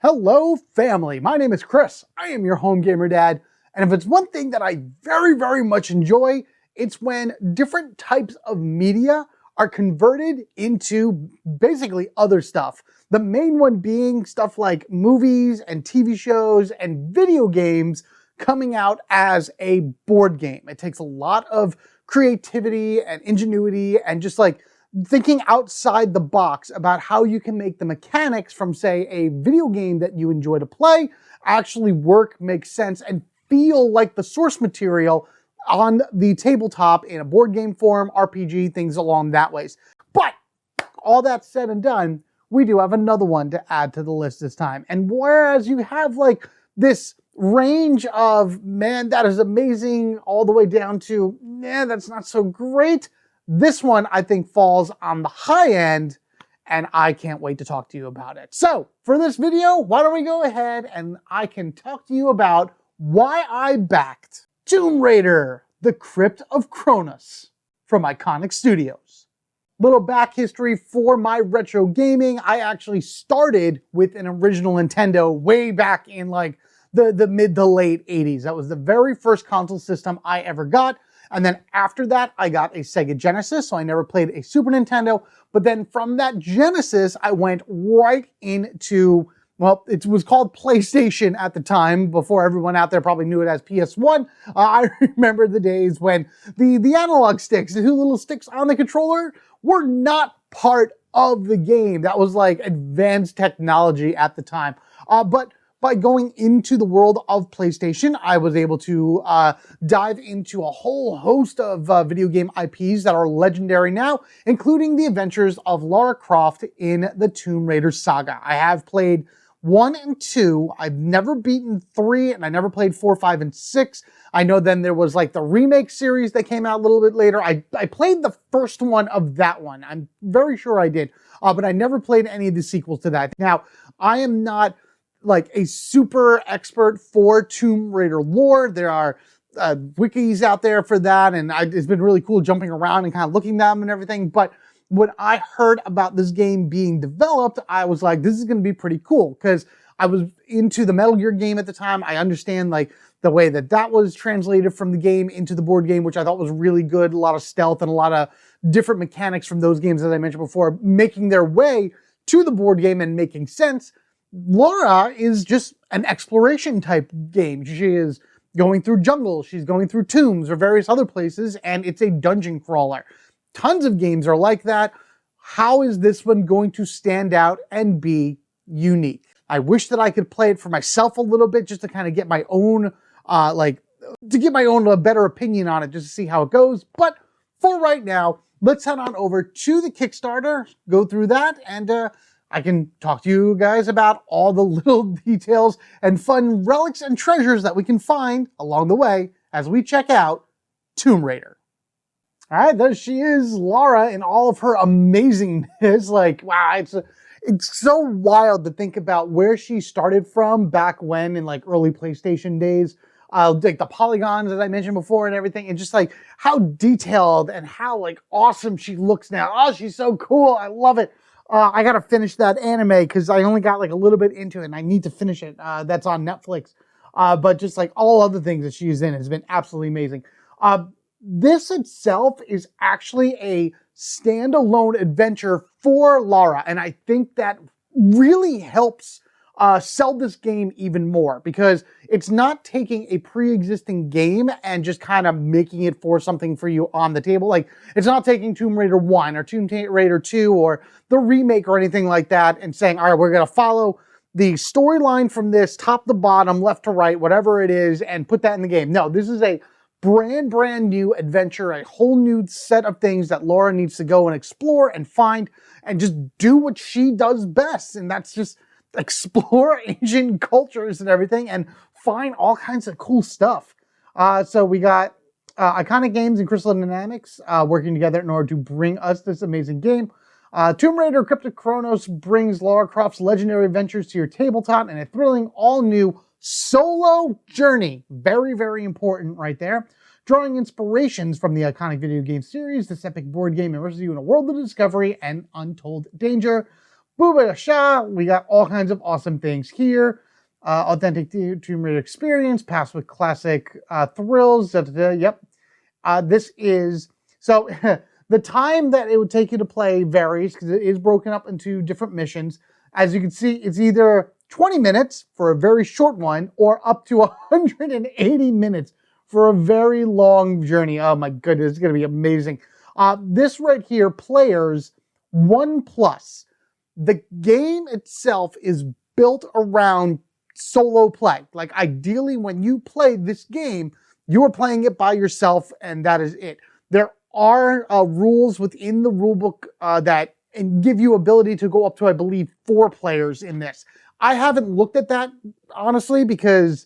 Hello family, my name is Chris. I am your home gamer dad, and if it's one thing that I very much enjoy, it's when different types of media are converted into basically other stuff. The main one being stuff like movies and TV shows and video games coming out as a board game. It takes a lot of creativity and ingenuity and just like thinking outside the box about how you can make the mechanics from, say, a video game that you enjoy to play actually work, make sense, and feel like the source material on the tabletop in a board game form, RPG, things along that ways. But all that said and done, we do have another one to add to the list this time. And whereas you have like this range of, man, that is amazing, all the way down to, man, that's not so great, this one, I think, falls on the high end, and I can't wait to talk to you about it. So, for this video, why don't we go ahead and I can talk to you about why I backed Tomb Raider, the Crypt of Chronos from Iconiq Studios. Little back history for my retro gaming. I actually started with an original Nintendo way back in like the mid to late 80s. That was the very first console system I ever got. And then after that, I got a Sega Genesis, so I never played a Super Nintendo. But then from that Genesis, I went right into, well, it was called PlayStation at the time, before everyone out there probably knew it as PS1. I remember the days when the analog sticks, the two little sticks on the controller, were not part of the game. That was like advanced technology at the time. But by going into the world of PlayStation, I was able to dive into a whole host of video game IPs that are legendary now, including the adventures of Lara Croft in the Tomb Raider saga. I have played 1 and 2. I've never beaten 3, and I never played 4, 5, and 6. I know then there was like the remake series that came out a little bit later. I played the first one of that one. I'm very sure I did, but I never played any of the sequels to that. Now, I am not like a super expert for Tomb Raider lore. There are wikis out there for that, and it's been really cool jumping around and kind of looking at them and everything. But when I heard about this game being developed, I was like, this is going to be pretty cool, because I was into the Metal Gear game at the time. I understand like the way that that was translated from the game into the board game, which I thought was really good. A lot of stealth and a lot of different mechanics from those games, as I mentioned before, making their way to the board game and making sense. Lara is just an exploration type game. She is going through jungles, she's going through tombs or various other places, and it's a dungeon crawler. Tons of games are like that. How is this one going to stand out and be unique? I wish that I could play it for myself a little bit, just to kind of get my own, better opinion on it, just to see how it goes. But for right now, let's head on over to the Kickstarter, go through that, and I can talk to you guys about all the little details and fun relics and treasures that we can find along the way as we check out Tomb Raider. All right, there she is, Lara, in all of her amazingness. Like, wow, it's so wild to think about where she started from back when, in like early PlayStation days. Like the polygons that I mentioned before and everything, and just like how detailed and how like awesome she looks now. Oh, she's so cool. I love it. I gotta finish that anime because I only got like a little bit into it and I need to finish it. That's on Netflix. But just like all other things that she's in has been absolutely amazing. This itself is actually a standalone adventure for Lara, and I think that really helps sell this game even more, because it's not taking a pre-existing game and just kind of making it for something for you on the table. Like, it's not taking Tomb Raider 1 or Tomb Raider 2 or the remake or anything like that and saying, all right, we're going to follow the storyline from this top to bottom, left to right, whatever it is, and put that in the game. No, this is a brand new adventure, a whole new set of things that Lara needs to go and explore and find and just do what she does best. And that's just explore ancient cultures and everything and find all kinds of cool stuff. So we got Iconiq Games and Crystal Dynamics working together in order to bring us this amazing game. Tomb Raider Crypt of Chronos brings Lara Croft's legendary adventures to your tabletop in a thrilling all-new solo journey. Very important right there. Drawing inspirations from the iconic video game series, this epic board game immerses you in a world of discovery and untold danger. Booba Shah, we got all kinds of awesome things here. Authentic Tomb Raider experience, passed with classic thrills. Yep. This is, so the time that it would take you to play varies because it is broken up into different missions. As you can see, it's either 20 minutes for a very short one or up to 180 minutes for a very long journey. Oh my goodness, it's going to be amazing. This right here, players 1+. The game itself is built around solo play. Like ideally when you play this game, you are playing it by yourself and that is it. There are rules within the rulebook that give you ability to go up to, I believe, 4 players in this. I haven't looked at that, honestly, because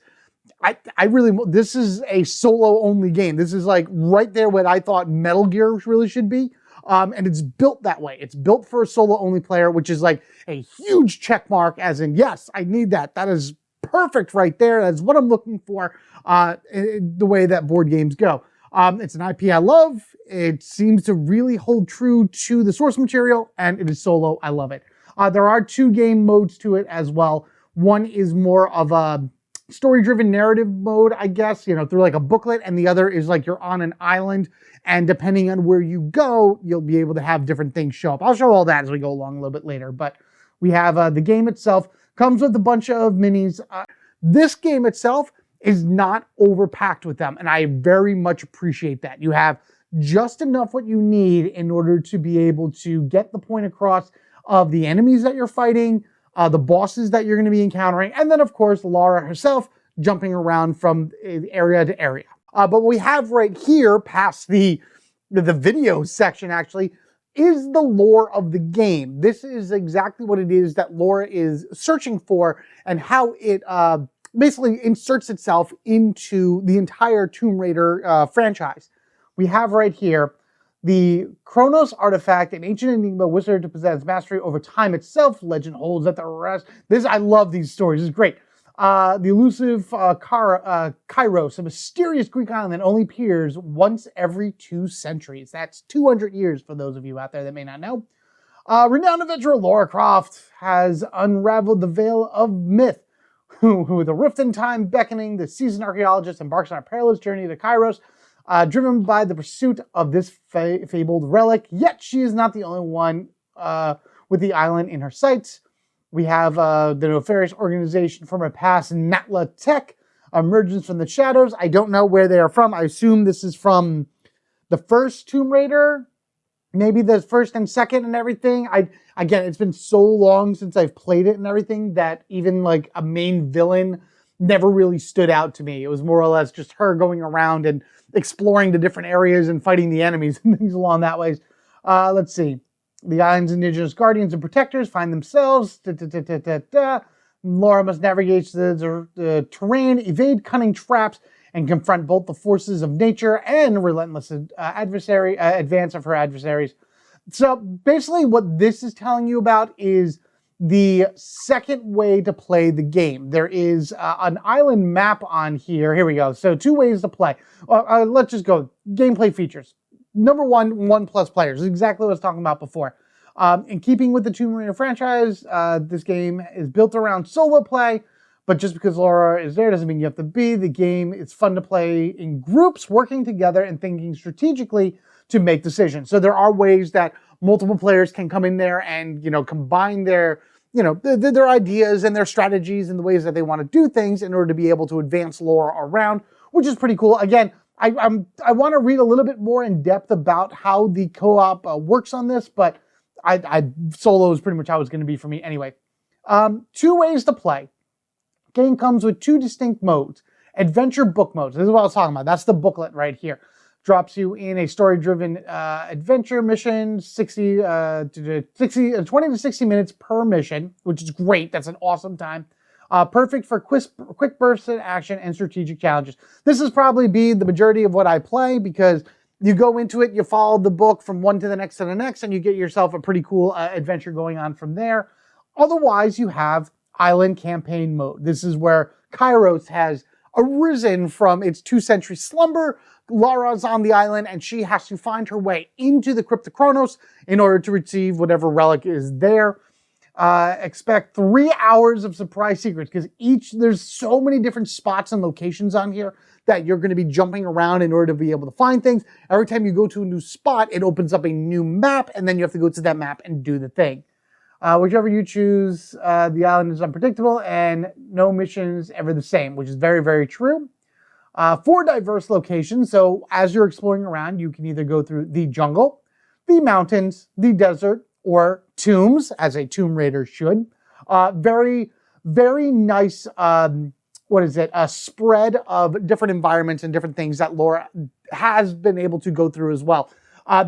I really, this is a solo only game. This is like right there what I thought Metal Gear really should be. And it's built that way. It's built for a solo only player, which is like a huge check mark as in, yes, I need that. That is perfect right there. That's what I'm looking for, the way that board games go. It's an IP I love. It seems to really hold true to the source material, and it is solo. I love it. There are 2 game modes to it as well. One is more of a story-driven narrative mode, I guess, you know, through like a booklet, and the other is like you're on an island, and depending on where you go, you'll be able to have different things show up. I'll show all that as we go along a little bit later, but we have the game itself, comes with a bunch of minis. This game itself is not overpacked with them, and I very much appreciate that. You have just enough what you need in order to be able to get the point across of the enemies that you're fighting, the bosses that you're going to be encountering, and then, of course, Lara herself jumping around from area to area. But what we have right here, past the video section, actually, is the lore of the game. This is exactly what it is that Lara is searching for and how it basically inserts itself into the entire Tomb Raider franchise. We have right here the Chronos artifact, an ancient enigma wizard to possess mastery over time itself. Legend holds that the rest. I love these stories. This is great. The elusive Kairos, a mysterious Greek island that only appears once every 2 centuries. That's 200 years for those of you out there that may not know. Renowned adventurer Lara Croft has unraveled the veil of myth. With a rift in time beckoning, the seasoned archaeologist embarks on a perilous journey to Kairos, driven by the pursuit of this fabled relic. Yet she is not the only one with the island in her sights. We have the nefarious organization from her past, Natla Tech, emergence from the shadows. I don't know where they are from. I assume this is from the first Tomb Raider, maybe the first and second and everything. Again, it's been so long since I've played it and everything that even like a main villain never really stood out to me. It was more or less just her going around and exploring the different areas and fighting the enemies and things along that way. Let's see. The island's indigenous guardians and protectors find themselves. Lara must navigate the terrain, evade cunning traps, and confront both the forces of nature and relentless advance of her adversaries. So basically what this is telling you about is the second way to play the game. There is an island map on here. Here we go. So 2 ways to play. Let's just go. Gameplay features. Number 1, 1+ players. This is exactly what I was talking about before. In keeping with the Tomb Raider franchise, this game is built around solo play, but just because Lara is there doesn't mean you have to be. The game is fun to play in groups, working together and thinking strategically to make decisions. So there are ways that multiple players can come in there and, you know, combine their, you know, their ideas and their strategies and the ways that they want to do things in order to be able to advance Lara around, which is pretty cool. Again, I want to read a little bit more in depth about how the co-op works on this, but solo is pretty much how it's going to be for me anyway. 2 ways to play. Game comes with 2 distinct modes. Adventure book modes. This is what I was talking about. That's the booklet right here. Drops you in a story-driven adventure mission, 20 to 60 minutes per mission, which is great. That's an awesome time. Perfect for quick bursts of action and strategic challenges. This is probably be the majority of what I play because you go into it, you follow the book from one to the next, and you get yourself a pretty cool adventure going on from there. Otherwise, you have island campaign mode. This is where Kairos has arisen from its 2-century slumber. Lara's on the island, and she has to find her way into the Crypt of Chronos in order to retrieve whatever relic is there. Expect 3 hours of surprise secrets because there's so many different spots and locations on here that you're going to be jumping around in order to be able to find things. Every time you go to a new spot, it opens up a new map, and then you have to go to that map and do the thing. Whichever you choose, the island is unpredictable and no missions ever the same, which is very, very true. 4 diverse locations, so as you're exploring around, you can either go through the jungle, the mountains, the desert, or tombs, as a Tomb Raider should. Very, very nice, a spread of different environments and different things that Lara has been able to go through as well.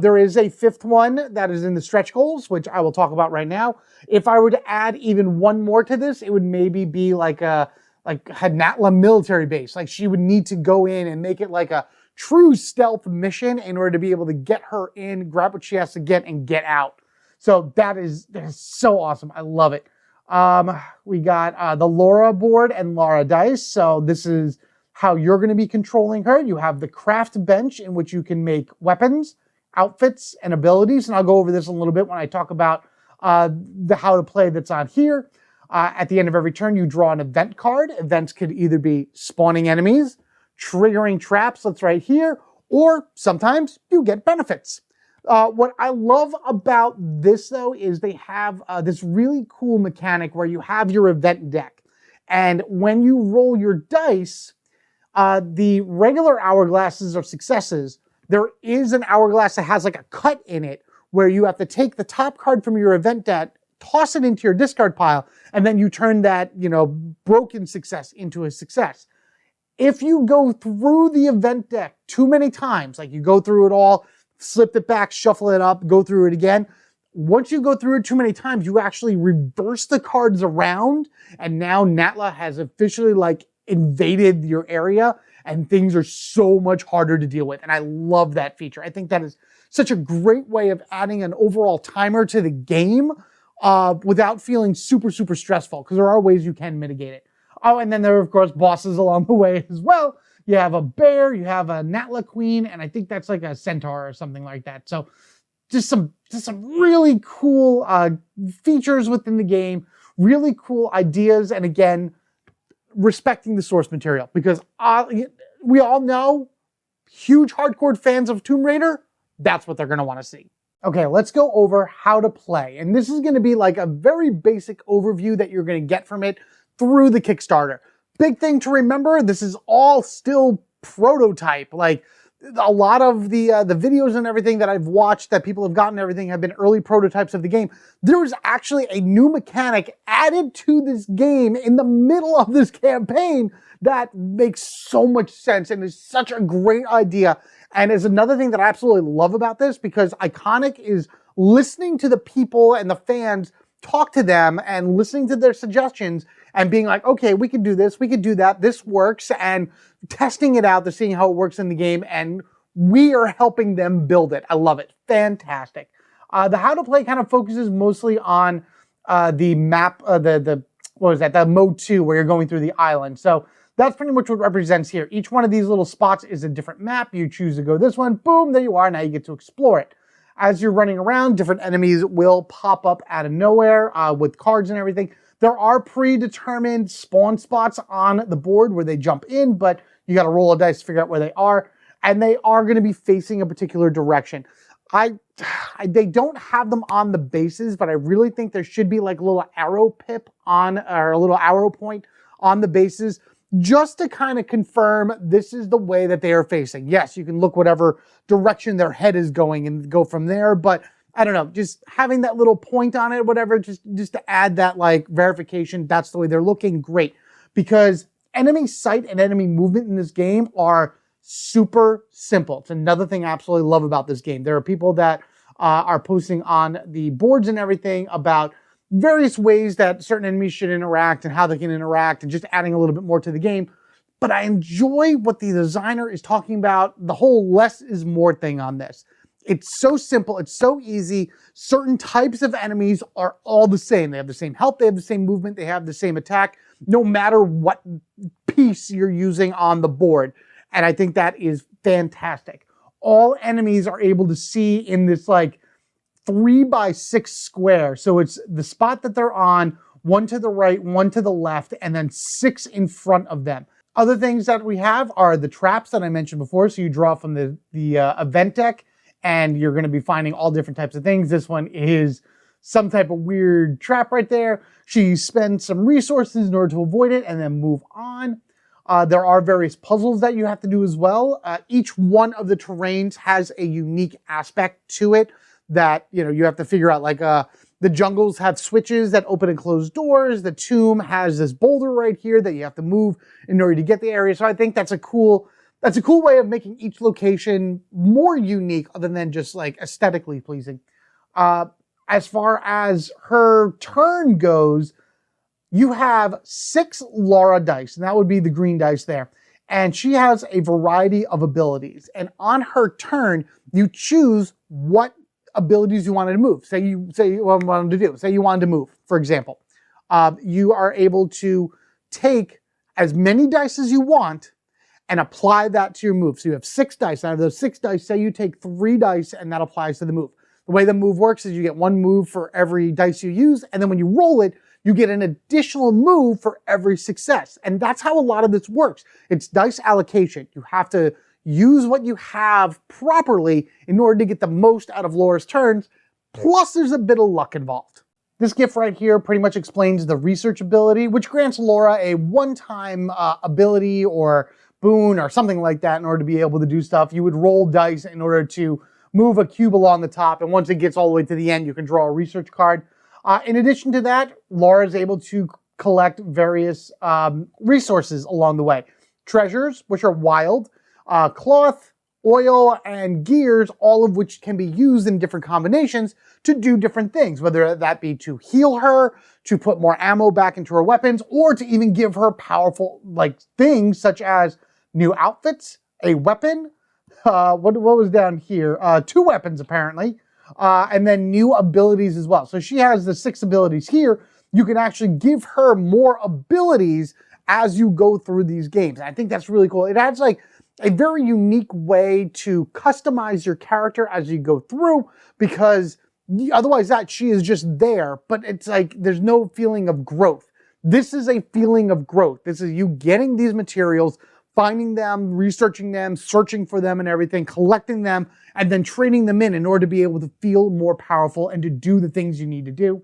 There is a 5th one that is in the stretch goals, which I will talk about right now. If I were to add even one more to this, it would maybe be like a Natla military base. Like she would need to go in and make it like a true stealth mission in order to be able to get her in, grab what she has to get, and get out. So that is so awesome. I love it. We got the Lara board and Lara dice. So this is how you're going to be controlling her. You have the craft bench in which you can make weapons, outfits, and abilities. And I'll go over this a little bit when I talk about the how to play that's on here. At the end of every turn, you draw an event card. Events could either be spawning enemies, triggering traps, that's right here, or sometimes you get benefits. What I love about this, though, is they have this really cool mechanic where you have your event deck. And when you roll your dice, the regular hourglasses are successes. There is an hourglass that has like a cut in it where you have to take the top card from your event deck, toss it into your discard pile, and then you turn that, broken success into a success. If you go through the event deck too many times, like you go through it all, slip it back, shuffle it up, go through it again, once you go through it too many times, you actually reverse the cards around, and now Natla has officially invaded your area, and things are so much harder to deal with. And I love that feature. I think that is such a great way of adding an overall timer to the game without feeling super, super stressful, because there are ways you can mitigate it. Oh, and then there are, of course, bosses along the way as well. You have a bear, you have a Natla queen, and I think that's like a centaur or something like that. So just some really cool features within the game, really cool ideas, and again, respecting the source material, because we all know huge hardcore fans of Tomb Raider, that's what they're going to want to see. Okay, let's go over how to play. And this is going to be like a very basic overview that you're going to get from it through the Kickstarter. Big thing to remember, this is all still prototype. Like a lot of the videos and everything that I've watched that people have gotten, everything have been early prototypes of the game. There was actually a new mechanic added to this game in the middle of this campaign that makes so much sense and is such a great idea. And is another thing that I absolutely love about this, because Iconiq is listening to the people and the fans, talk to them and listening to their suggestions and being like, okay, we could do this, we could do that, this works, and testing it out to seeing how it works in the game, and we are helping them build it. I love it. Fantastic. The how to play kind of focuses mostly on the map, the mode 2, where you're going through the island. So that's pretty much what represents here. Each one of these little spots is a different map. You choose to go this one, boom, there you are, now you get to explore it. As you're running around, different enemies will pop up out of nowhere with cards and everything. There are predetermined spawn spots on the board where they jump in, but you got to roll a dice to figure out where they are, and they are going to be facing a particular direction. They don't have them on the bases, but I really think there should be like a little arrow pip on, or a little arrow point on the bases, just to kind of confirm this is the way that they are facing. Yes, you can look whatever direction their head is going and go from there, but I don't know, just having that little point on it, whatever, just to add that like verification, that's the way they're looking, great. Because enemy sight and enemy movement in this game are super simple. It's another thing I absolutely love about this game. There are people that are posting on the boards and everything about various ways that certain enemies should interact and how they can interact, and just adding a little bit more to the game. But I enjoy what the designer is talking about, the whole less is more thing on this. It's so simple, it's so easy. Certain types of enemies are all the same. They have the same health, they have the same movement, they have the same attack, no matter what piece you're using on the board. And I think that is fantastic. All enemies are able to see in this like 3x6 square. So it's the spot that they're on, one to the right, one to the left, and then 6 in front of them. Other things that we have are the traps that I mentioned before. So you draw from the event deck, and you're going to be finding all different types of things. This one is some type of weird trap right there. She spends some resources in order to avoid it and then move on. There are various puzzles that you have to do as well. Each one of the terrains has a unique aspect to it that, you know, you have to figure out. Like the jungles have switches that open and close doors. The tomb has this boulder right here that you have to move in order to get the area. So I think that's a cool way of making each location more unique other than just like aesthetically pleasing. As far as her turn goes, you have 6 Lara dice, and that would be the green dice there. And she has a variety of abilities. And on her turn, you choose what abilities you wanted to move. Say you wanted to do. Say you wanted to move, for example. You are able to take as many dice as you want and apply that to your move. So you have 6 dice. Out of those 6 dice, say you take 3 dice, and that applies to the move. The way the move works is you get 1 move for every dice you use, and then when you roll it, you get an additional move for every success. And that's how a lot of this works. It's dice allocation. You have to use what you have properly in order to get the most out of Lara's turns, plus there's a bit of luck involved. This GIF right here pretty much explains the research ability, which grants Lara a one-time ability or boon or something like that in order to be able to do stuff. You would roll dice in order to move a cube along the top, and once it gets all the way to the end, you can draw a research card. In addition to that, Lara is able to collect various resources along the way. Treasures, which are wild, cloth, oil, and gears, all of which can be used in different combinations to do different things, whether that be to heal her, to put more ammo back into her weapons, or to even give her powerful things such as new outfits, a weapon, what was down here? 2 weapons apparently, and then new abilities as well. So she has the 6 abilities here. You can actually give her more abilities as you go through these games. I think that's really cool. It adds like a very unique way to customize your character as you go through, because otherwise she is just there, but it's like there's no feeling of growth. This is a feeling of growth. This is you getting these materials, finding them, researching them, searching for them and everything, collecting them, and then trading them in order to be able to feel more powerful and to do the things you need to do.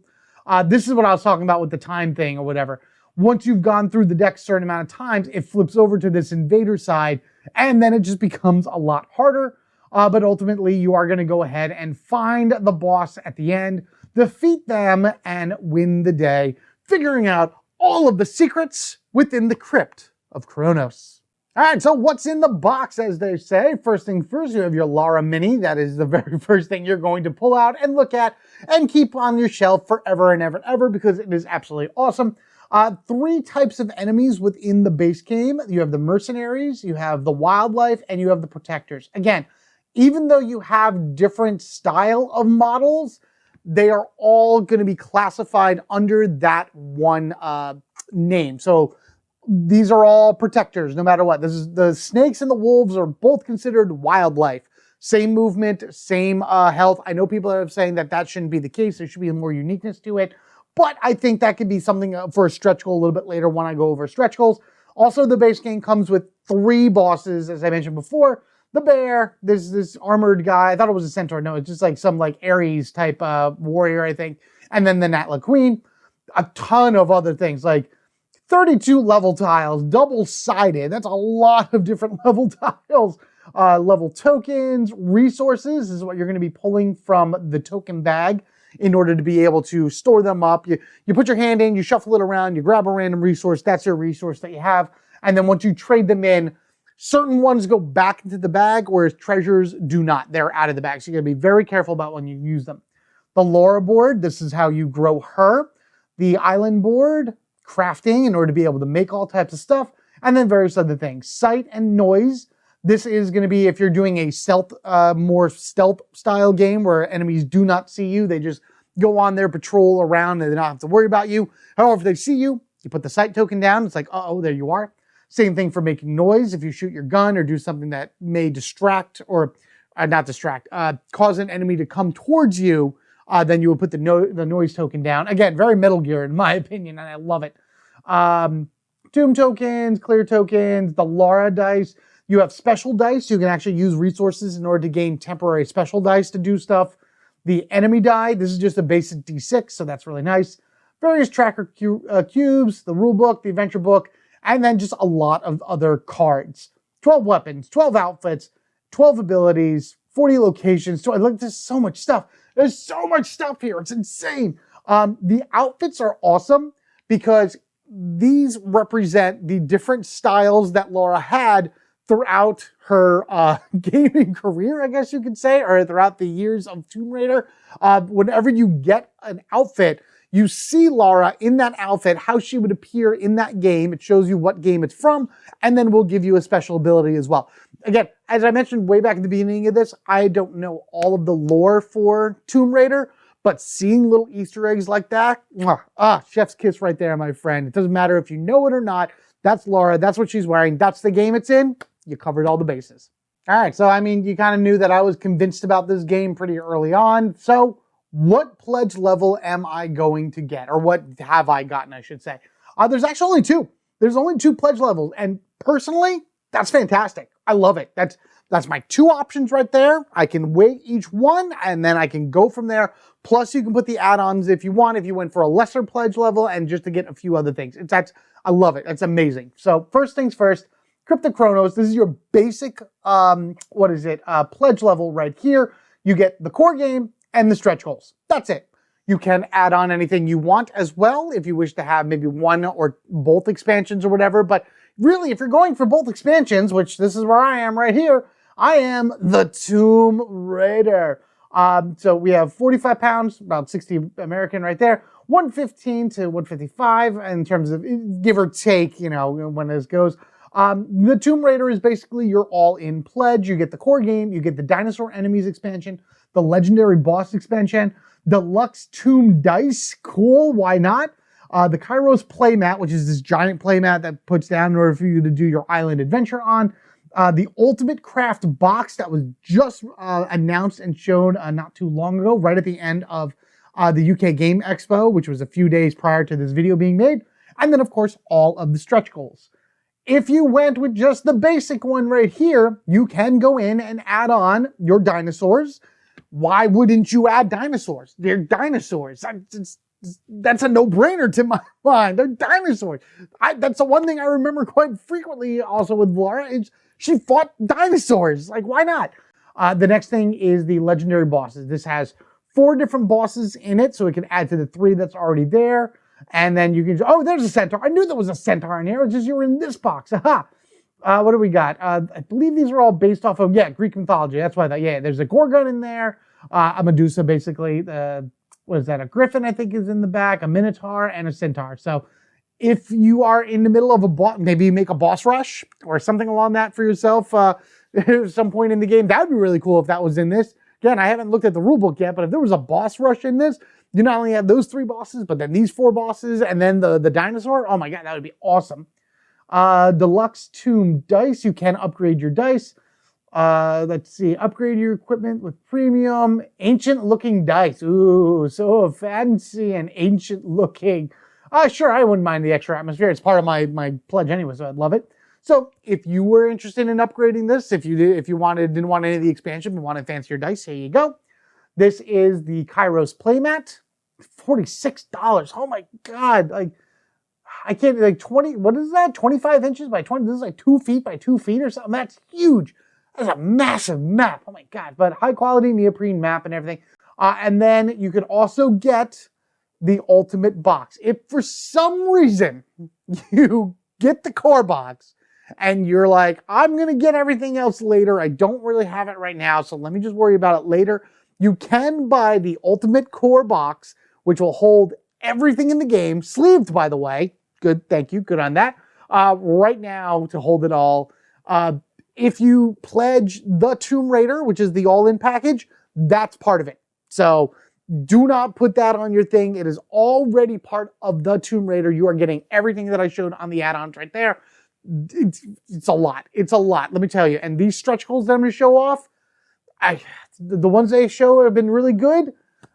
This is what I was talking about with the time thing or whatever. Once you've gone through the deck a certain amount of times, it flips over to this invader side, and then it just becomes a lot harder. But ultimately, you are going to go ahead and find the boss at the end, defeat them, and win the day, figuring out all of the secrets within the Crypt of Chronos. All right, so what's in the box, as they say? First thing first, you have your Lara Mini. That is the very first thing you're going to pull out and look at and keep on your shelf forever and ever and ever, because it is absolutely awesome. 3 types of enemies within the base game. You have the mercenaries, you have the wildlife, and you have the protectors. Again, even though you have different style of models, they are all going to be classified under that one name. So these are all protectors, no matter what. This is the snakes and the wolves are both considered wildlife. Same movement, same health. I know people are saying that shouldn't be the case. There should be more uniqueness to it. But I think that could be something for a stretch goal a little bit later when I go over stretch goals. Also, the base game comes with 3 bosses, as I mentioned before. The bear, there's this armored guy. I thought it was a centaur. No, it's just like some Ares type warrior, I think. And then the Natla Queen. A ton of other things, like 32 level tiles, double-sided. That's a lot of different level tiles. Level tokens, resources is what you're going to be pulling from the token bag in order to be able to store them up. You put your hand in, you shuffle it around, you grab a random resource, that's your resource that you have. And then once you trade them in, certain ones go back into the bag, whereas treasures do not. They're out of the bag. So you gotta be very careful about when you use them. The Lara board, this is how you grow her. The island board, crafting in order to be able to make all types of stuff. And then various other things. Sight and noise. This is going to be if you're doing a stealth, more stealth style game where enemies do not see you. They just go on their patrol around and they don't have to worry about you. However, if they see you, you put the sight token down. It's like, uh-oh, there you are. Same thing for making noise. If you shoot your gun or do something that may distract or not distract, cause an enemy to come towards you, then you would put the noise token down. Again, very Metal Gear in my opinion, and I love it. Tomb tokens, clear tokens, the Lara dice. You have special dice. You can actually use resources in order to gain temporary special dice to do stuff. The enemy die, this is just a basic D6, so that's really nice. Various tracker cubes, the rule book, the adventure book, and then just a lot of other cards. 12 weapons, 12 outfits, 12 abilities, 40 locations. So there's so much stuff. There's so much stuff here. It's insane. The outfits are awesome because these represent the different styles that Lara had throughout her gaming career, I guess you could say, or throughout the years of Tomb Raider. Whenever you get an outfit, you see Lara in that outfit, how she would appear in that game. It shows you what game it's from, and then we'll give you a special ability as well. Again, as I mentioned way back at the beginning of this, I don't know all of the lore for Tomb Raider, but seeing little Easter eggs like that, chef's kiss right there, my friend. It doesn't matter if you know it or not. That's Lara. That's what she's wearing. That's the game it's in. You covered all the bases. All right, so I mean, you kind of knew that I was convinced about this game pretty early on. So what pledge level am I going to get? Or what have I gotten, I should say. There's actually only two. There's only two pledge levels. And personally, that's fantastic. I love it. That's my two options right there. I can weigh each one, and then I can go from there. Plus, you can put the add-ons if you want, if you went for a lesser pledge level, and just to get a few other things. I love it. It's amazing. So first things first, Crypt of Chronos. This is your basic, pledge level right here. You get the core game and the stretch goals. That's it. You can add on anything you want as well if you wish to have maybe one or both expansions or whatever. But really, if you're going for both expansions, which this is where I am right here, I am the Tomb Raider. So we have 45 pounds, about 60 American right there, 115 to 155 in terms of give or take, when this goes. The Tomb Raider is basically your all-in pledge. You get the core game, you get the Dinosaur Enemies expansion, the Legendary Boss expansion, Deluxe Tomb Dice, cool, why not? The Kairos playmat, which is this giant playmat that puts down in order for you to do your island adventure on. The Ultimate Craft box that was just announced and shown not too long ago, right at the end of the UK Game Expo, which was a few days prior to this video being made. And then, of course, all of the stretch goals. If you went with just the basic one right here, you can go in and add on your dinosaurs. Why wouldn't you add dinosaurs? They're dinosaurs. That's a no-brainer to my mind. They're dinosaurs. That's the one thing I remember quite frequently also with Lara is she fought dinosaurs. Like, why not? The next thing is the legendary bosses. This has 4 different bosses in it, so it can add to the 3 that's already there. And then you can, there's a centaur. I knew there was a centaur in here. It's just you were in this box. Aha. What do we got? I believe these are all based off of, Greek mythology. That's why I thought, there's a Gorgon in there. A Medusa, basically. What is that? A griffin, I think, is in the back. A minotaur and a centaur. So if you are in the middle of a boss, maybe you make a boss rush or something along that for yourself at some point in the game. That would be really cool if that was in this. Again, I haven't looked at the rulebook yet, but if there was a boss rush in this, you not only have those 3 bosses, but then these 4 bosses, and then the dinosaur. Oh my god, that would be awesome. Deluxe Tomb Dice. You can upgrade your dice. Let's see. Upgrade your equipment with premium. Ancient looking dice. Ooh, so fancy and ancient looking. Sure, I wouldn't mind the extra atmosphere. It's part of my pledge anyway, so I'd love it. So if you were interested in upgrading this, if you didn't want any of the expansion but wanted fancier dice, here you go. This is the Kairos playmat. $46. Oh my god. Like, I can't, 20, what is that? 25 inches by 20? This is like 2 feet by 2 feet or something. That's huge. That's a massive map. Oh my god. But high quality neoprene map and everything. And then you can also get the ultimate box. If for some reason you get the core box and you're like, I'm going to get everything else later. I don't really have it right now, so let me just worry about it later. You can buy the ultimate core box, which will hold everything in the game, sleeved, by the way. Good, thank you, good on that. Right now, to hold it all. If you pledge the Tomb Raider, which is the all-in package, that's part of it. So do not put that on your thing. It is already part of the Tomb Raider. You are getting everything that I showed on the add-ons right there. It's a lot. It's a lot, let me tell you. And these stretch goals that I'm going to show off, the ones they show have been really good.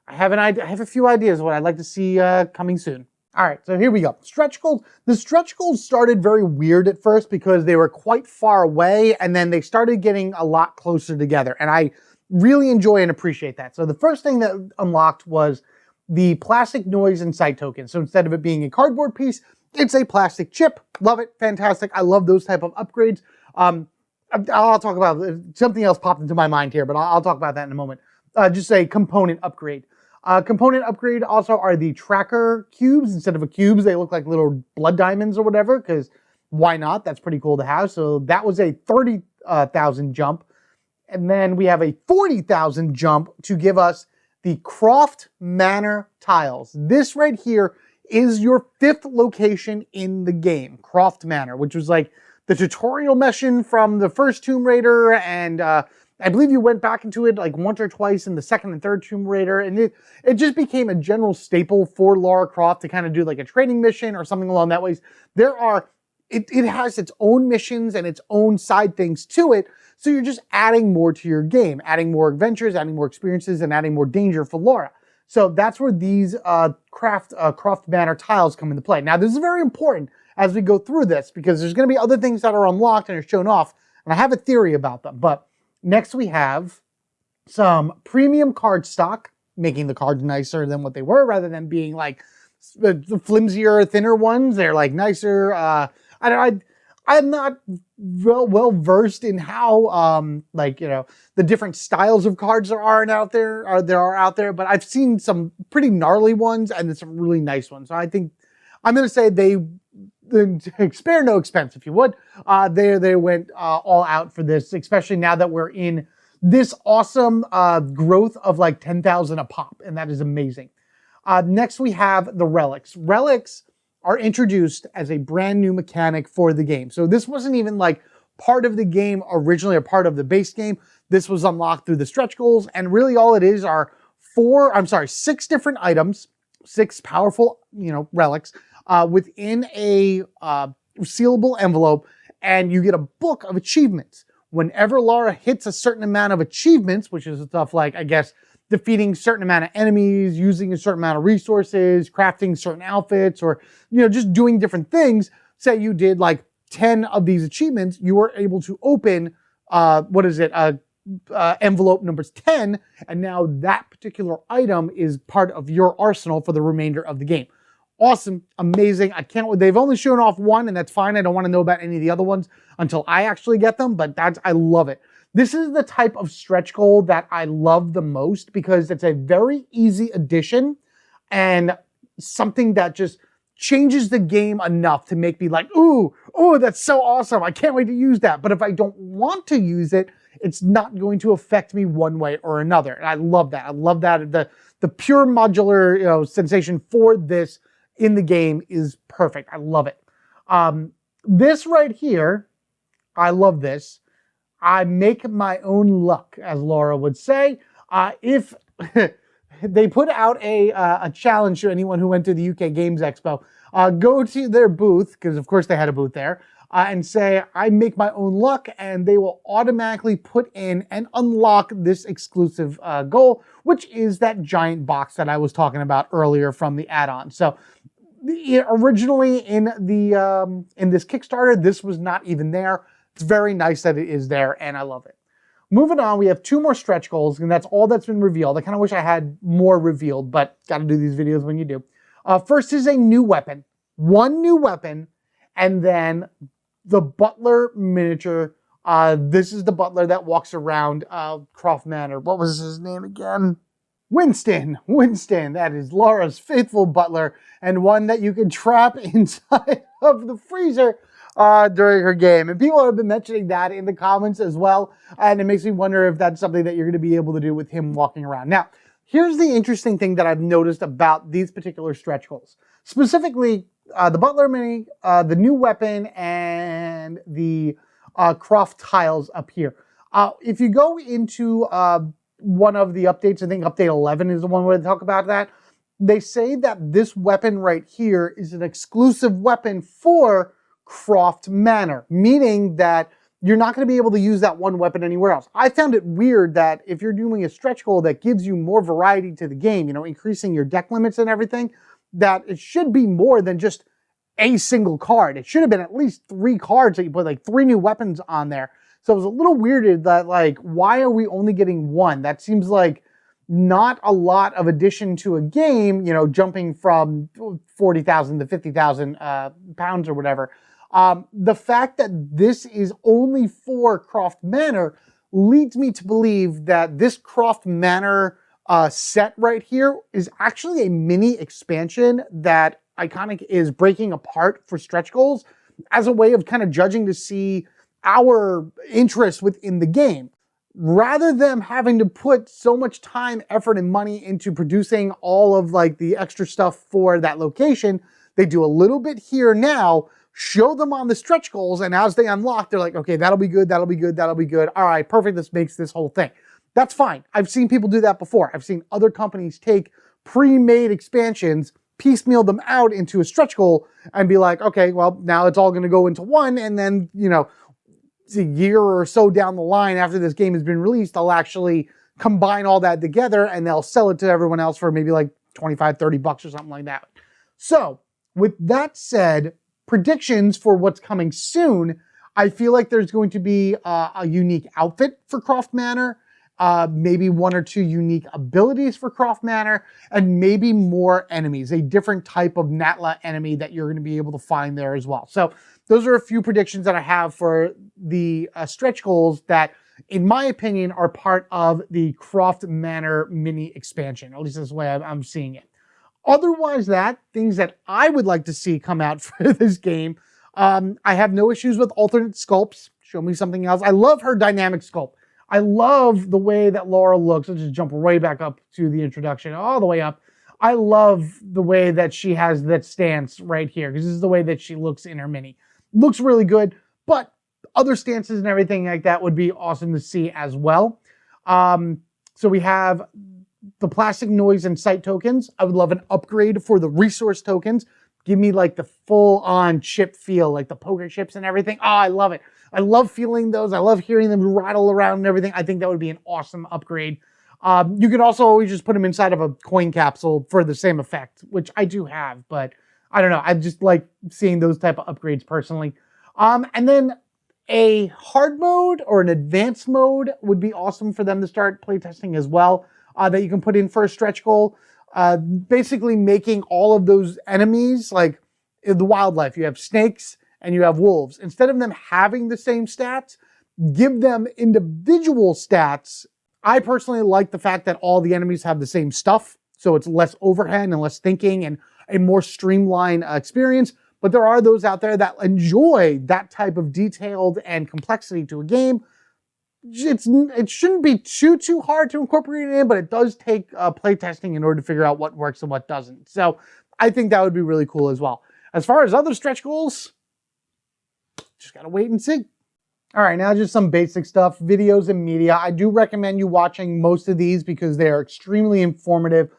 I have a few ideas of what I'd like to see coming soon. All right, so here we go. Stretch goals. The stretch goals started very weird at first because they were quite far away, and then they started getting a lot closer together. And I really enjoy and appreciate that. So the first thing that unlocked was the plastic noise and sight token. So instead of it being a cardboard piece, it's a plastic chip. Love it. Fantastic. I love those type of upgrades. I'll talk about something else popped into my mind here, but I'll talk about that in a moment. Just a component upgrade. Component upgrade also are the tracker cubes. Instead of cubes, they look like little blood diamonds or whatever, because why not? That's pretty cool to have. So that was a 30,000 jump. And then we have a 40,000 jump to give us the Croft Manor tiles. This right here is your 5th location in the game, Croft Manor, which was like the tutorial mission from the first Tomb Raider, and I believe you went back into it like once or twice in the 2nd and 3rd Tomb Raider, and it just became a general staple for Lara Croft to kind of do like a training mission or something along that ways. It has its own missions and its own side things to it, so you're just adding more to your game, adding more adventures, adding more experiences, and adding more danger for Lara. So that's where these Croft Manor tiles come into play. Now, this is very important as we go through this, because there's going to be other things that are unlocked and are shown off, and I have a theory about them. But next we have some premium card stock, making the cards nicer than what they were, rather than being like the flimsier, thinner ones. They're like nicer. I'm not well versed in how the different styles of cards there are out there, but I've seen some pretty gnarly ones and some really nice ones. So I think I'm going to say they spare no expense, if you would. They went all out for this, especially now that we're in this awesome growth of like 10,000 a pop, and that is amazing. Next we have the relics. Relics are introduced as a brand new mechanic for the game. So this wasn't even like part of the game originally, or part of the base game. This was unlocked through the stretch goals, and really all it is are 6 different items, 6 powerful, relics within a sealable envelope, and you get a book of achievements. Whenever Lara hits a certain amount of achievements, which is stuff like, I guess, defeating a certain amount of enemies, using a certain amount of resources, crafting certain outfits, or, just doing different things. Say you did like 10 of these achievements, you were able to open, envelope number 10, and now that particular item is part of your arsenal for the remainder of the game. Awesome, amazing. I can't wait. They've only shown off one, and that's fine. I don't want to know about any of the other ones until I actually get them, but I love it. This is the type of stretch goal that I love the most, because it's a very easy addition and something that just changes the game enough to make me like, ooh, that's so awesome. I can't wait to use that. But if I don't want to use it, it's not going to affect me one way or another. And I love that. I love that. The pure modular sensation for this in the game is perfect. I love it. This right here, I love this. I make my own luck, as Lara would say. If they put out a challenge to anyone who went to the UK Games Expo, go to their booth, because of course they had a booth there, and say, I make my own luck, and they will automatically put in and unlock this exclusive goal, which is that giant box that I was talking about earlier from the add-on. So originally in this Kickstarter, this was not even there. It's very nice that it is there, and I love it. Moving on, we have 2 more stretch goals, and that's all that's been revealed. I kind of wish I had more revealed, but got to do these videos when you do. First is a new weapon. 1 new weapon, and then the butler miniature. This is the butler that walks around Croft Manor. What was his name again? Winston. That is Lara's faithful butler, and one that you can trap inside of the freezer during her game. And people have been mentioning that in the comments as well, and it makes me wonder if that's something that you're going to be able to do with him walking around. Now, here's the interesting thing that I've noticed about these particular stretch goals. Specifically, the butler mini, the new weapon, and the Croft tiles up here. If you go into one of the updates, I think update 11 is the one where they talk about that, they say that this weapon right here is an exclusive weapon for Croft Manor, meaning that you're not going to be able to use that one weapon anywhere else. I found it weird that if you're doing a stretch goal that gives you more variety to the game, you know, increasing your deck limits and everything, that it should be more than just a single card. It should have been at least 3 cards that you put, like 3 new weapons on there. So it was a little weirded that, like, why are we only getting 1? That seems like not a lot of addition to a game, you know, jumping from 40,000 to 50,000 pounds or whatever. The fact that this is only for Croft Manor leads me to believe that this Croft Manor set right here is actually a mini expansion that Iconiq is breaking apart for stretch goals as a way of kind of judging to see our interest within the game. Rather than having to put so much time, effort, and money into producing all of like the extra stuff for that location, they do a little bit here now, show them on the stretch goals, and as they unlock, they're like, okay, that'll be good, that'll be good, that'll be good. All right, perfect, this makes this whole thing. That's fine. I've seen people do that before. I've seen other companies take pre-made expansions, piecemeal them out into a stretch goal, and be like, okay, well, now it's all going to go into one, and then, you know, a year or so down the line after this game has been released, they'll actually combine all that together and they'll sell it to everyone else for maybe like 25, 30 bucks or something like that. So with that said, predictions for what's coming soon, I feel like there's going to be a unique outfit for Croft Manor, maybe 1 or 2 unique abilities for Croft Manor, and maybe more enemies, a different type of Natla enemy that you're going to be able to find there as well. So those are a few predictions that I have for the stretch goals that, in my opinion, are part of the Croft Manor mini expansion. At least that's the way I'm seeing it. Otherwise, things that I would like to see come out for this game, I have no issues with alternate sculpts. Show me something else. I love her dynamic sculpt. I love the way that Lara looks. Let's just jump right back up to the introduction, all the way up. I love the way that she has that stance right here, because this is the way that she looks in her mini. Looks really good, but other stances and everything like that would be awesome to see as well. So we have the plastic noise and sight tokens. I would love an upgrade for the resource tokens. Give me like the full-on chip feel, like the poker chips and everything. Oh, I love it. I love feeling those. I love hearing them rattle around and everything. I think that would be an awesome upgrade. You could also always just put them inside of a coin capsule for the same effect, which I do have, but I don't know. I just like seeing those type of upgrades personally. And then a hard mode or an advanced mode would be awesome for them to start playtesting as well, that you can put in for a stretch goal. Basically making all of those enemies, like in the wildlife, you have snakes and you have wolves. Instead of them having the same stats, give them individual stats. I personally like the fact that all the enemies have the same stuff, so it's less overhead and less thinking and a more streamlined experience. But there are those out there that enjoy that type of detailed and complexity to a game. It shouldn't be too hard to incorporate it in, but it does take playtesting in order to figure out what works and what doesn't. So I think that would be really cool as well. As far as other stretch goals, just gotta wait and see. All right, now just some basic stuff, videos and media. I do recommend you watching most of these because they are extremely informative.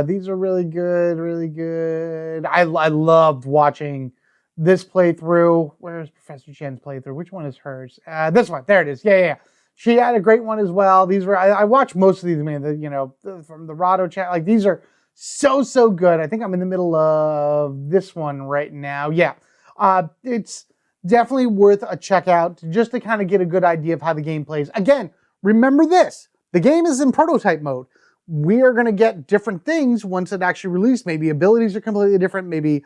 These are really good, really good. I loved watching this playthrough. Where's Professor Chen's playthrough? Which one is hers? This one. There it is. Yeah. She had a great one as well. These were, I watched most of these, man, from the Rado chat. Like, these are so good. I think I'm in the middle of this one right now. Yeah. It's definitely worth a check out just to kind of get a good idea of how the game plays. Again, remember this. The game is in prototype mode. We are going to get different things once it actually released. Maybe abilities are completely different. Maybe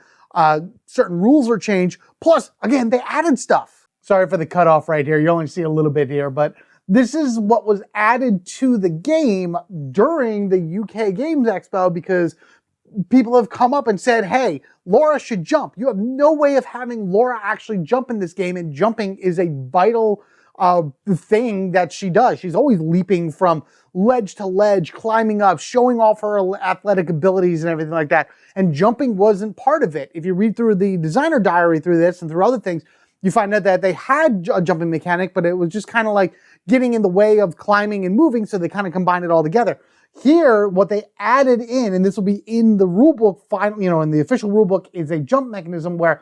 certain rules are changed. Plus, again, they added stuff. Sorry for the cutoff right here. You only see a little bit here, but this is what was added to the game during the UK Games Expo, because people have come up and said, hey, Lara should jump. You have no way of having Lara actually jump in this game, and jumping is a vital thing that she does. She's always leaping from ledge to ledge, climbing up, showing off her athletic abilities and everything like that. And jumping wasn't part of it. If you read through the designer diary through this and through other things, you find out that they had a jumping mechanic, but it was just kind of like getting in the way of climbing and moving, so they kind of combined it all together. Here, what they added in, and this will be in the rulebook, finally, in the official rulebook, is a jump mechanism where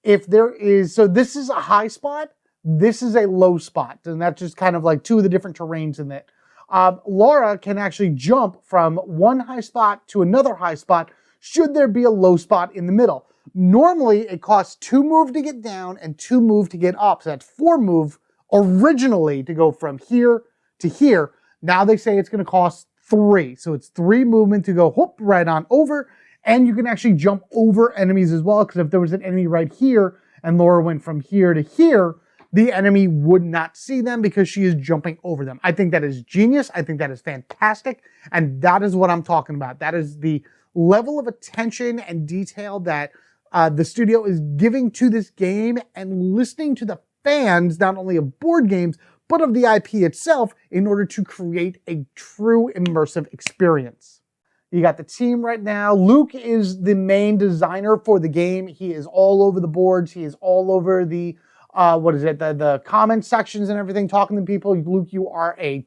if there is, so this is a high spot, this is a low spot, and that's just kind of like two of the different terrains in it. Lara can actually jump from one high spot to another high spot should there be a low spot in the middle. Normally, it costs 2 move to get down and 2 move to get up. So that's 4 move originally to go from here to here. Now they say it's going to cost 3. So it's 3 movement to go whoop right on over. And you can actually jump over enemies as well, because if there was an enemy right here and Lara went from here to here, the enemy would not see them because she is jumping over them. I think that is genius. I think that is fantastic. And that is what I'm talking about. That is the level of attention and detail that the studio is giving to this game, and listening to the fans, not only of board games, but of the IP itself, in order to create a true immersive experience. You got the team right now. Luke is the main designer for the game. He is all over the boards. He is all over the the comment sections and everything, talking to people. Luke, you are a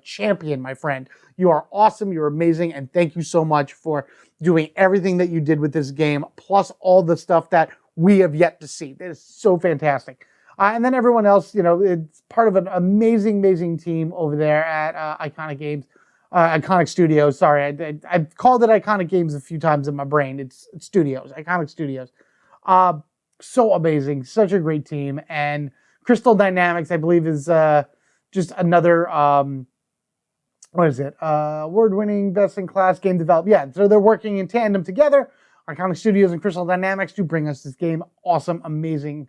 champion, my friend. You are awesome. You're amazing. And thank you so much for doing everything that you did with this game, plus all the stuff that we have yet to see. That is so fantastic. And then everyone else, it's part of an amazing, amazing team over there at Iconiq Studios. Sorry, I've called it Iconiq Games a few times in my brain. It's Studios, Iconiq Studios. So amazing, such a great team. And Crystal Dynamics, I believe, is just another, award-winning, best-in-class game development. Yeah, so they're working in tandem together. Iconiq Studios and Crystal Dynamics to bring us this game. Awesome, amazing,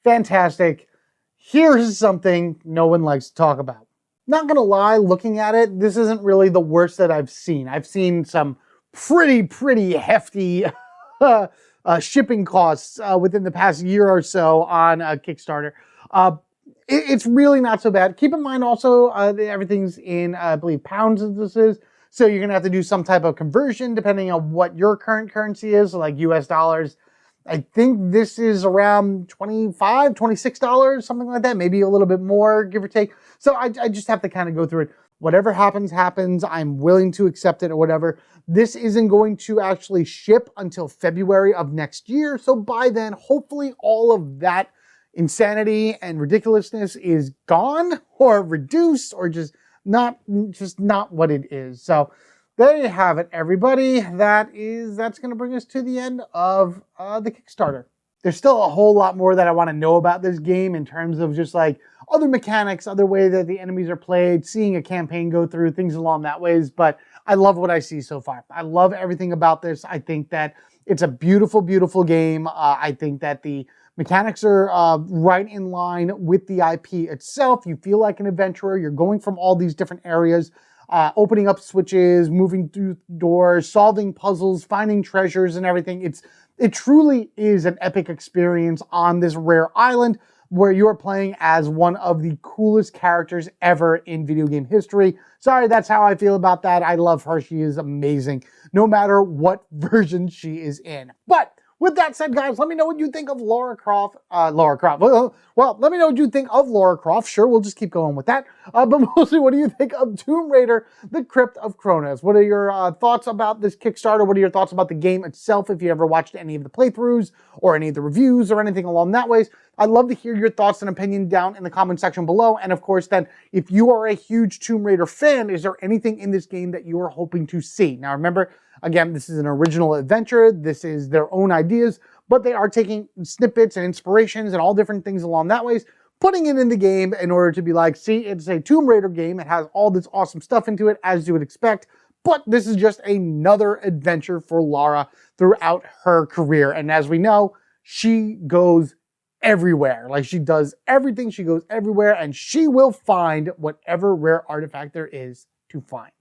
fantastic. Here's something no one likes to talk about. Not gonna lie, looking at it, this isn't really the worst that I've seen. I've seen some pretty hefty shipping costs within the past year or so on Kickstarter. It's really not so bad. Keep in mind also everything's in, I believe, pounds as this is. So you're going to have to do some type of conversion depending on what your current currency is, so like US dollars. I think this is around $25, $26, something like that. Maybe a little bit more, give or take. So I just have to kind of go through it. Whatever happens, happens. I'm willing to accept it or whatever. This isn't going to actually ship until February of next year. So by then, hopefully all of that insanity and ridiculousness is gone or reduced or just not what it is. So there you have it, everybody. That's going to bring us to the end of the Kickstarter. There's still a whole lot more that I want to know about this game in terms of just like other mechanics, other way that the enemies are played, seeing a campaign go through, things along that ways. But I love what I see so far. I love everything about this. I think that it's a beautiful, beautiful game. I think that the mechanics are right in line with the IP itself. You feel like an adventurer. You're going from all these different areas, opening up switches, moving through doors, solving puzzles, finding treasures and everything. It truly is an epic experience on this rare island where you're playing as one of the coolest characters ever in video game history. Sorry, that's how I feel about that. I love her. She is amazing, no matter what version she is in. But with that said, guys, let me know what you think of Lara Croft. Well, let me know what you think of Lara Croft. Sure, we'll just keep going with that. But mostly, what do you think of Tomb Raider, The Crypt of Chronos? What are your thoughts about this Kickstarter? What are your thoughts about the game itself? If you ever watched any of the playthroughs or any of the reviews or anything along that ways, I'd love to hear your thoughts and opinion down in the comment section below. And of course, then, if you are a huge Tomb Raider fan, is there anything in this game that you are hoping to see? Now, remember, again, this is an original adventure. This is their own ideas, but they are taking snippets and inspirations and all different things along that ways, putting it in the game in order to be like, see, it's a Tomb Raider game. It has all this awesome stuff into it, as you would expect, but this is just another adventure for Lara throughout her career. And as we know, she goes everywhere. Like, she does everything. She goes everywhere, and she will find whatever rare artifact there is to find.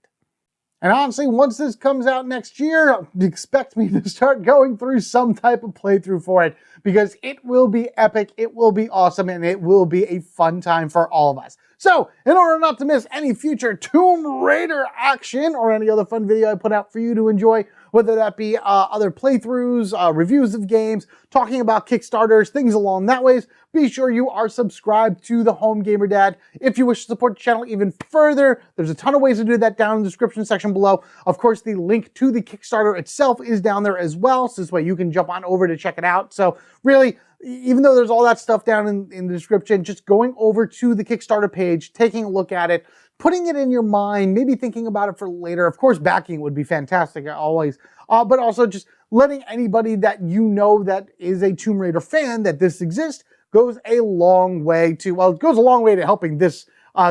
And honestly, once this comes out next year, expect me to start going through some type of playthrough for it, because it will be epic, it will be awesome, and it will be a fun time for all of us. So, in order not to miss any future Tomb Raider action or any other fun video I put out for you to enjoy, whether that be other playthroughs, reviews of games, talking about Kickstarters, things along that ways. Be sure you are subscribed to the Home Gamer Dad. If you wish to support the channel even further, there's a ton of ways to do that down in the description section below. Of course, the link to the Kickstarter itself is down there as well, so this way you can jump on over to check it out. So really, even though there's all that stuff down in the description, just going over to the Kickstarter page, taking a look at it, putting it in your mind, maybe thinking about it for later. Of course, backing would be fantastic always, but also just letting anybody that you know that is a Tomb Raider fan that this exists goes a long way to, well, it goes a long way to helping this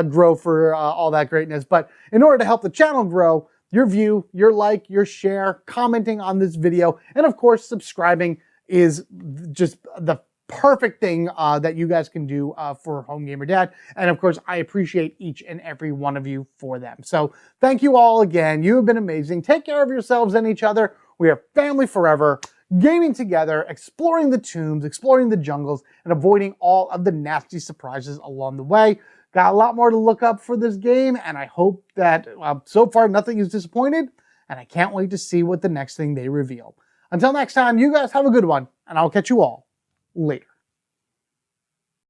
grow for all that greatness. But in order to help the channel grow, your view, your like, your share, commenting on this video, and of course, subscribing is just the perfect thing that you guys can do for Home Gamer Dad. And of course, I appreciate each and every one of you for them. So thank you all again. You have been amazing. Take care of yourselves and each other. We are family forever, gaming together, exploring the tombs, exploring the jungles, and avoiding all of the nasty surprises along the way. Got a lot more to look up for this game, and I hope that so far nothing is disappointed, and I can't wait to see what the next thing they reveal. Until next time, you guys have a good one, and I'll catch you all later.